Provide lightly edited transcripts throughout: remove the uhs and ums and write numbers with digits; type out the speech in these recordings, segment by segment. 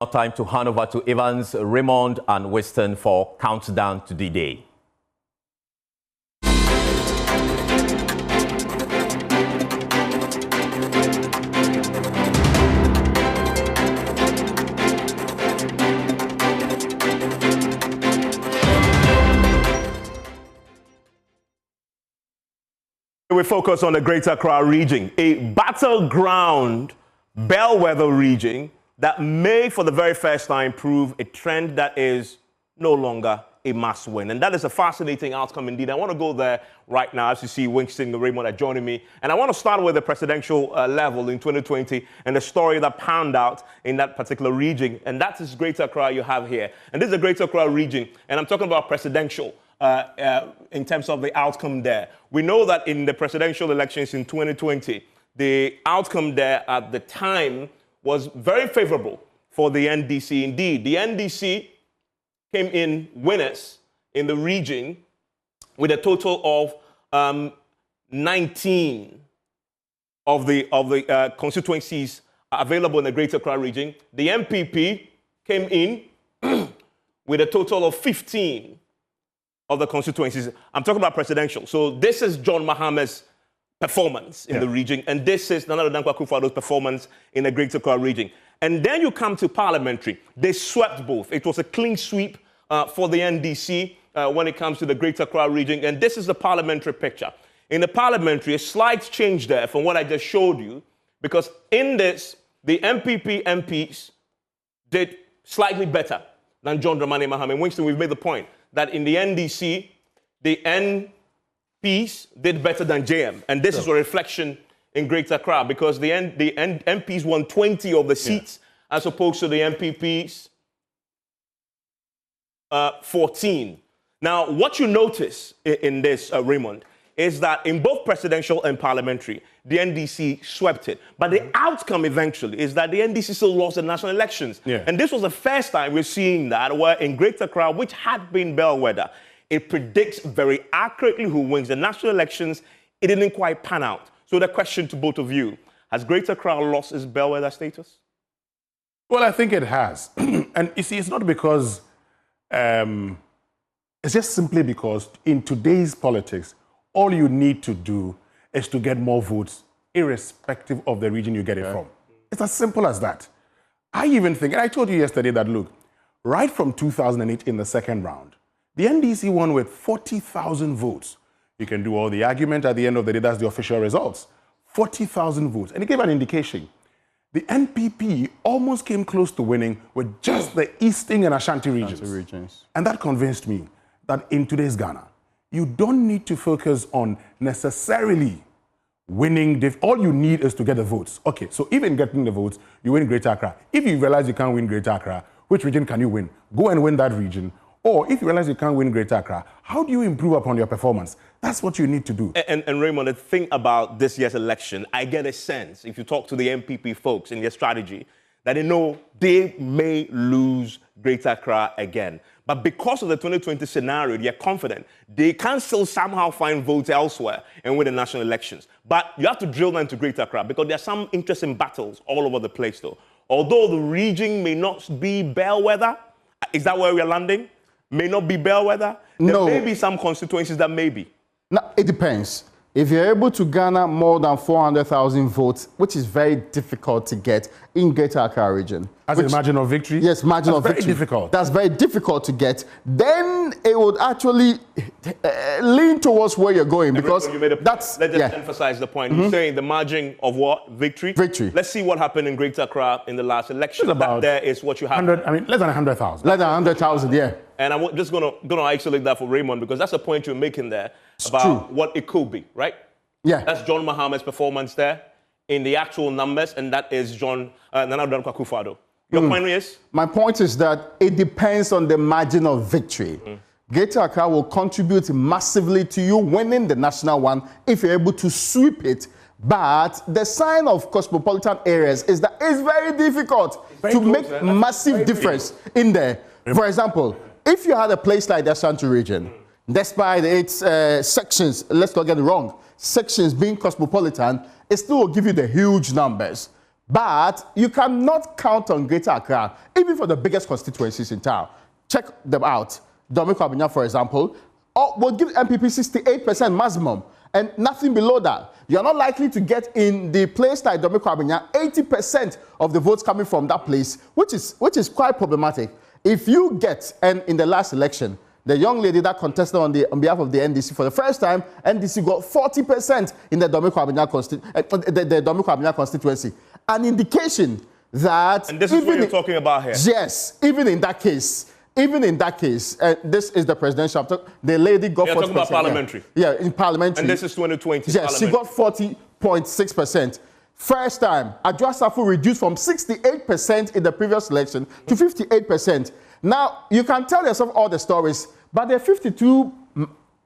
Now time to hand over to Evans, Raymond, and Winston for Countdown to the Day. We focus on the Greater Accra region, a battleground bellwether region that may, for the very first time, prove a trend that is no longer a must win. And that is a fascinating outcome indeed. I want to go there right now, as you see Winston and Raymond are joining me. And I want to start with the presidential level in 2020 and the story that panned out in that particular region. And that is Greater Accra you have here. And this is the Greater Accra region. And I'm talking about presidential in terms of the outcome there. We know that in the presidential elections in 2020, the outcome there at the time was very favorable for the NDC. Indeed, the NDC came in winners in the region with a total of 19 of the constituencies available in the Greater Accra region. The MPP came in with a total of 15 of the constituencies. I'm talking about presidential. So this is John Mahama's performance in the region, and this is Nana Addo Dankwa Akufo-Addo's performance in the Greater Accra region. And then you come to parliamentary. They swept both. It was a clean sweep for the NDC when it comes to the Greater Accra region, and this is the parliamentary picture. In the parliamentary, a slight change there from what I just showed you, because in this, the MPP MPs did slightly better than John Dramani Mahama. And Winston, we've made the point that in the NDC, the MPs did better than JM. And this is a reflection in Greater Accra, because the MPs won 20 of the seats as opposed to the MPPs 14. Now, what you notice in this, Raymond, is that in both presidential and parliamentary, the NDC swept it. But the outcome eventually is that the NDC still lost the national elections. And this was the first time we're seeing that, where in Greater Accra, which had been bellwether, it predicts very accurately who wins the national elections. It didn't quite pan out. So the question to both of you, has Greater Accra lost its bellwether status? Well, I think it has. And you see, it's not because, it's just simply because in today's politics, all you need to do is to get more votes, irrespective of the region you get it from. It's as simple as that. I even think, and I told you yesterday that, look, right from 2008 in the second round, the NDC won with 40,000 votes. You can do all the argument at the end of the day, that's the official results. 40,000 votes. And it gave an indication. The NPP almost came close to winning with just the Eastern and Ashanti regions. And that convinced me that in today's Ghana, you don't need to focus on necessarily winning. All you need is to get the votes. Okay, so even getting the votes, you win Greater Accra. If you realize you can't win Greater Accra, which region can you win? Go and win that region. Or if you realize you can't win Greater Accra, how do you improve upon your performance? That's what you need to do. And Raymond, the thing about this year's election, I get a sense, if you talk to the MPP folks in their strategy, that they know they may lose Greater Accra again. But because of the 2020 scenario, they are confident they can still somehow find votes elsewhere and win the national elections. But you have to drill down to Greater Accra, because there are some interesting battles all over the place, though. Although the region may not be bellwether, is that where we are landing? May not be bellwether? There may be some constituencies that may be. No, it depends. If you're able to garner more than 400,000 votes, which is very difficult to get in Greater Accra region. As a margin of victory? Yes, margin of victory. That's very difficult. That's very difficult to get. Then it would actually lean towards where you're going, because let's just emphasize the point. You're saying the margin of what? Victory? Victory. Let's see what happened in Greater Accra in the last election. About that there is what you have. less than 100,000. Less than 100,000, yeah. And I'm just gonna isolate that for Raymond, because that's the point you're making there about what it could be, right? Yeah. That's John Mahama's performance there in the actual numbers, and that is Nana Addo Dankwa Akufo-Addo. Your point is? My point is that it depends on the margin of victory. Greater Accra will contribute massively to you winning the national one if you're able to sweep it. But the sign of cosmopolitan areas is that it's very difficult to make massive difference in there. For example, if you had a place like the Ashanti region, despite its sections, let's not get it wrong, sections being cosmopolitan, it still will give you the huge numbers. But you cannot count on Greater Accra, even for the biggest constituencies in town. Check them out. Dominic Kwabena, for example, will give MPP 68% maximum, and nothing below that. You're not likely to get in the place like Dominic Kwabena 80% of the votes coming from that place, which is quite problematic. If you get, and in the last election, the young lady that contested on behalf of the NDC for the first time, NDC got 40% in the Dominic Kwabena constituency. An indication that... And this is what you're talking about here. Yes, even in that case, this is the presidential. The lady got 40%. You're talking about parliamentary. Yeah, in parliamentary. And this is 2020. Yes, she got 40.6%. First time, Ayawaso reduced from 68% in the previous election to 58%. Now, you can tell yourself all the stories, but they're 52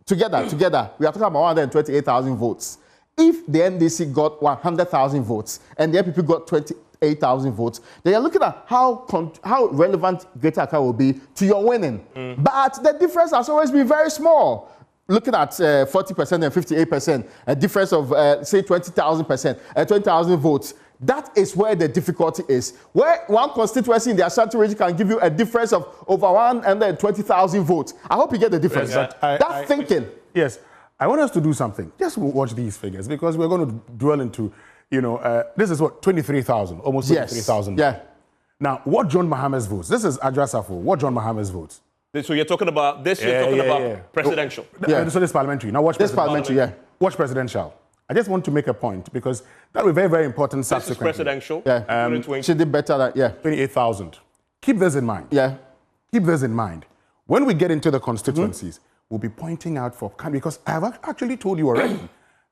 together. We are talking about 128,000 votes. If the NDC got 100,000 votes and the NPP got 28,000 votes, then you're looking at how relevant Greater Accra will be to your winning. But the difference has always been very small. Looking at 40% and 58%, a difference of, say, 20,000 votes. That is where the difficulty is. Where one constituency in the Ashanti region can give you a difference of over 120,000 votes. I hope you get the difference. Yes, thinking. Yes. I want us to do something. Just watch these figures, because we're going to dwell into, this is what, 23,000, almost 23,000. Yeah. Now, what John Mahama's votes? This is Ayawaso. What John Mahama's votes? So you're talking about this, you're talking about presidential. So this parliamentary. Now watch this parliamentary, Watch presidential. I just want to make a point, because that will be very, very important subsequently. This is presidential. Yeah. She did better than, 28,000. Keep this in mind. Yeah. Keep this in mind. When we get into the constituencies, we'll be pointing out because I have actually told you already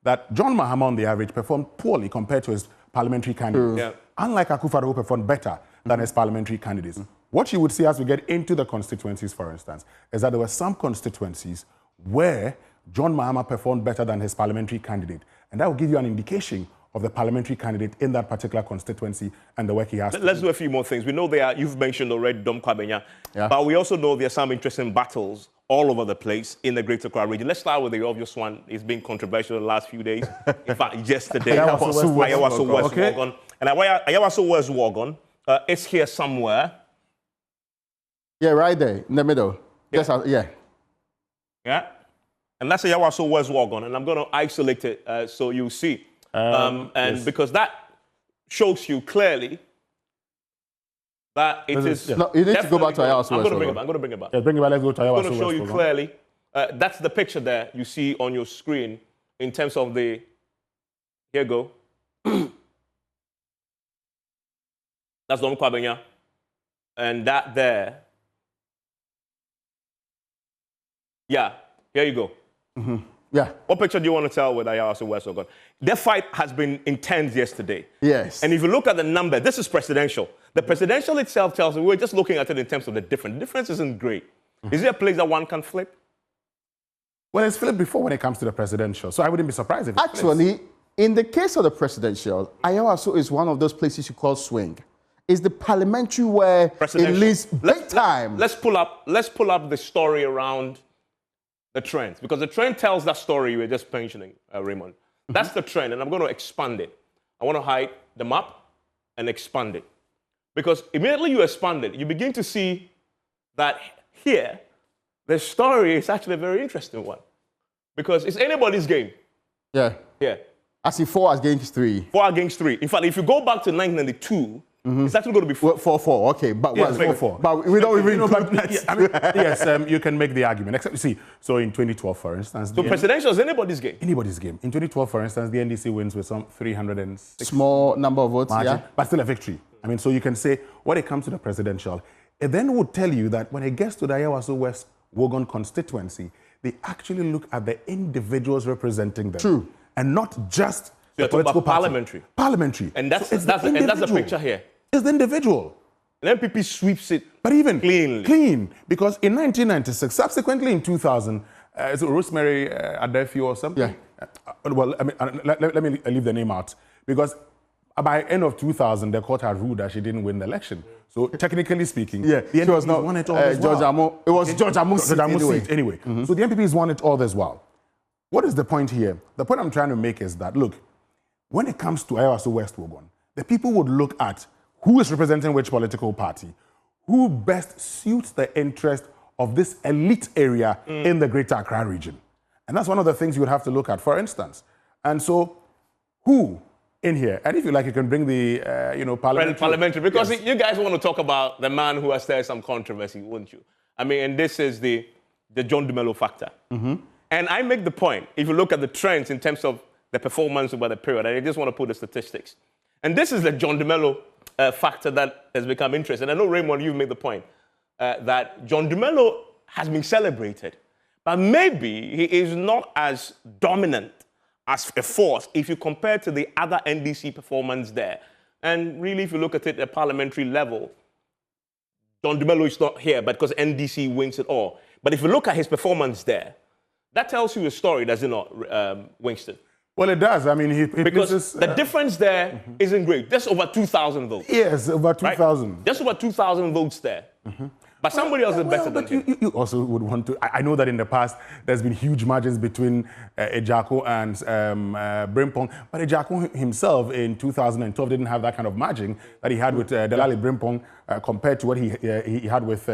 that John Mahama on the average performed poorly compared to his parliamentary candidates. Unlike Akufo-Addo, who performed better than his parliamentary candidates. What you would see as we get into the constituencies, for instance, is that there were some constituencies where John Mahama performed better than his parliamentary candidate. And that will give you an indication of the parliamentary candidate in that particular constituency and the work he has to do. Let's do a few more things. We know you've mentioned already Dom Kwabena, but we also know there are some interesting battles all over the place in the Greater Accra region. Let's start with the obvious one. It's been controversial the last few days. In fact, yesterday, Ayawaso West Wuogon. And Ayawaso West Wuogon is here somewhere. Yeah, right there in the middle. Yeah. And that's Ayawaso West Wuogon, and I'm going to isolate it so you see. Because that shows you clearly that it is. No, you need to go back to Ayawaso West. I'm going to bring it back. Yeah, bring it back. Let's go to Ayawaso West. I'm going to show you clearly. That's the picture there you see on your screen in terms of the. Here you go. That's Dom Kwabena. And that there. Yeah, here you go. Yeah. What picture do you want to tell with Ayawaso West Wuogon? Their fight has been intense yesterday. Yes. And if you look at the number, this is presidential. The presidential itself tells me we're just looking at it in terms of the difference. The difference isn't great. Is there a place that one can flip? Well, it's flipped before when it comes to the presidential, so I wouldn't be surprised if it actually, in the case of the presidential, Ayawaso is one of those places you call swing. It's the parliamentary where it leads big time. Let's pull up the story around the trends, because the trend tells that story you were just mentioning, Raymond. That's the trend, and I'm going to expand it. I want to hide the map and expand it. Because immediately you expand it, you begin to see that here, the story is actually a very interesting one. Because it's anybody's game. Yeah. Yeah. I see 4 against 3. 4 against 3. In fact, if you go back to 1992, it's actually going to be 4-4. Okay, but yes, 4-4. But we don't even yes, you can make the argument. Except, see, so in 2012, for instance... So presidential is anybody's game? Anybody's game. In 2012, for instance, the NDC wins with some 306... Small number of votes, margin, but still a victory. I mean, so you can say, when it comes to the presidential, it then would tell you that when it gets to the Ayawaso West Wuogon constituency, they actually look at the individuals representing them. True. And not just the political party. Parliamentary. And that's the picture here. It's the individual. And MPP sweeps it, but even clean, because in 1996, subsequently in 2000, is it Rosemary Adefio or something? Yeah. Well, I mean, let me leave the name out, because by end of 2000, the court had ruled that she didn't win the election. So technically speaking, the NPPs was not won it all as well. It was George Amu's seat anyway. So the MPPs won it all as well. What is the point here? The point I'm trying to make is that, look, when it comes to Ayawaso West Wuogon, the people would look at who is representing which political party, who best suits the interest of this elite area in the Greater Accra region. And that's one of the things you would have to look at, for instance. And so, who in here, and if you like, you can bring the, parliamentary. Because you guys want to talk about the man who has stirred some controversy, wouldn't you? I mean, and this is the John Dumelo factor. And I make the point, if you look at the trends in terms of the performance over the period, I just want to put the statistics. And this is the John Dumelo factor that has become interesting. I know, Raymond, you've made the point that John Dumelo has been celebrated, but maybe he is not as dominant as a force if you compare to the other NDC performance there. And really, if you look at it at a parliamentary level, John Dumelo is not here, but because NDC wins it all. But if you look at his performance there, that tells you a story, does it not, Winston? Well, it does. I mean, because the difference there isn't great. That's over 2,000 votes. Yes, over 2,000. Right? That's over 2,000 votes there. But somebody else is better than him. You also would want to. I know that in the past there's been huge margins between Ejako and Brimpong, but Ejako himself in 2012 didn't have that kind of margin that he had with Delali Brimpong compared to what he had with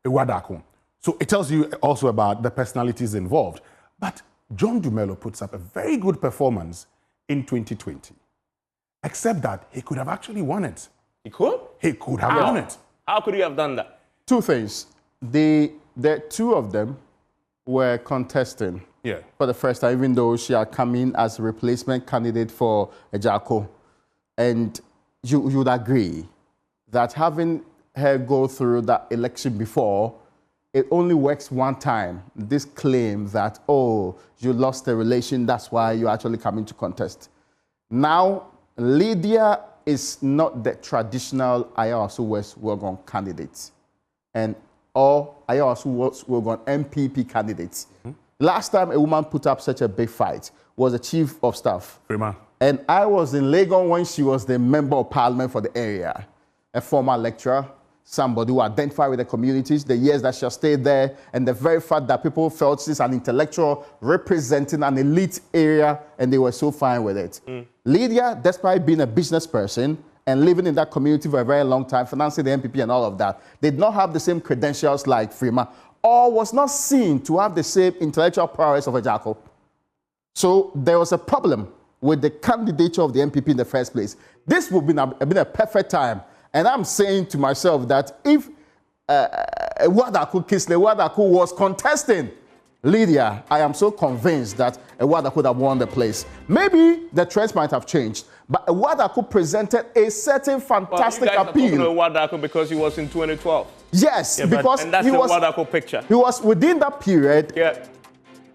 Iwadako. So it tells you also about the personalities involved. But John Dumelo puts up a very good performance in 2020, except that he could have actually won it. He could? He could have won it. How could he have done that? Two things. The two of them were contesting for the first time, even though she had come in as a replacement candidate for Ejako. And you would agree that having her go through that election before, it only works one time. This claim that, oh, you lost the relation, that's why you're actually coming to contest. Now, Lydia is not the traditional Ayawaso West Wuogon candidate, and all Ayawaso West Wuogon MPP candidates. Last time a woman put up such a big fight was the chief of staff. Prima. And I was in Legon when she was the member of parliament for the area, a former lecturer, somebody who identified with the communities, the years that she has stayed there, and the very fact that people felt she's an intellectual representing an elite area, and they were so fine with it. Lydia, despite being a business person and living in that community for a very long time, financing the MPP and all of that, did not have the same credentials like Freema, or was not seen to have the same intellectual prowess of Ejako. So there was a problem with the candidature of the MPP in the first place. This would have been a perfect time. And I'm saying to myself that if Ewadaku Kisle Ewadaku was contesting Lydia, I am so convinced that Ewadaku could have won the place. Maybe the trends might have changed, but Ewadaku presented a certain fantastic appeal. You guys are talking Ewadaku because he was in 2012. Yes, because and that's he the was Ewadaku picture. He was within that period. Yeah.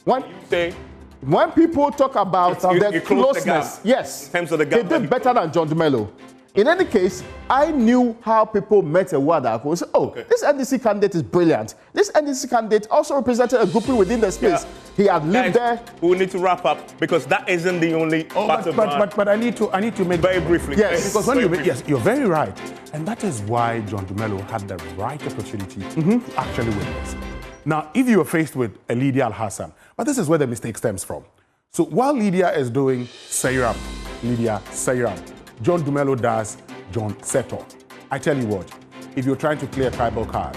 When people talk about the closeness, yes, in terms of the gap, they did better than John Dumelo. In any case, I knew how people met Ewadaku. I said, this NDC candidate is brilliant. This NDC candidate also represented a grouping within the space. Yeah. He had lived there. We need to wrap up because that isn't the only but I need to make very briefly. Yes, because when you're very right. And that is why John Dumelo had the right opportunity to actually win this. Now, if you were faced with a Lydia Al-Hassan, but this is where the mistake stems from. So while Lydia is doing Sayram, Lydia Sayram, John Dumelo does John Seto. I tell you what, if you're trying to clear a tribal card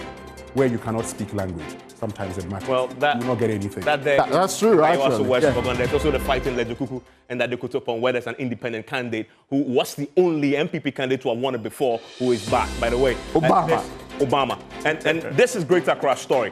where you cannot speak language, sometimes it matters. Well, you will not get anything. That's true, right? Ayawaso West Wuogon. There's also the fight in Lejukuku and that they could upon where there's an independent candidate who was the only MPP candidate to have won it before, who is back, by the way. Obama. And this is Greater Accra's story.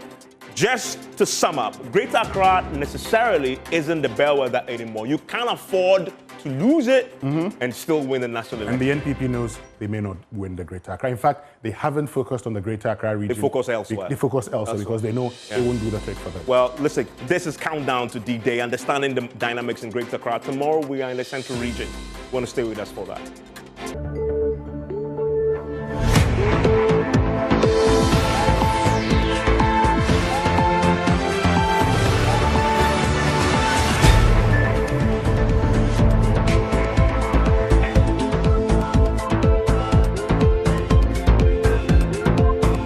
Just to sum up, Greater Accra necessarily isn't the bellwether anymore. You can't afford to lose it and still win the national election. And the NPP knows they may not win the Greater Accra. In fact, they haven't focused on the Greater Accra region. They focus elsewhere. They focus elsewhere because they know they won't do the trick for them. Well, listen, this is Countdown to D-Day, understanding the dynamics in Greater Accra. Tomorrow we are in the central region. You want to stay with us for that.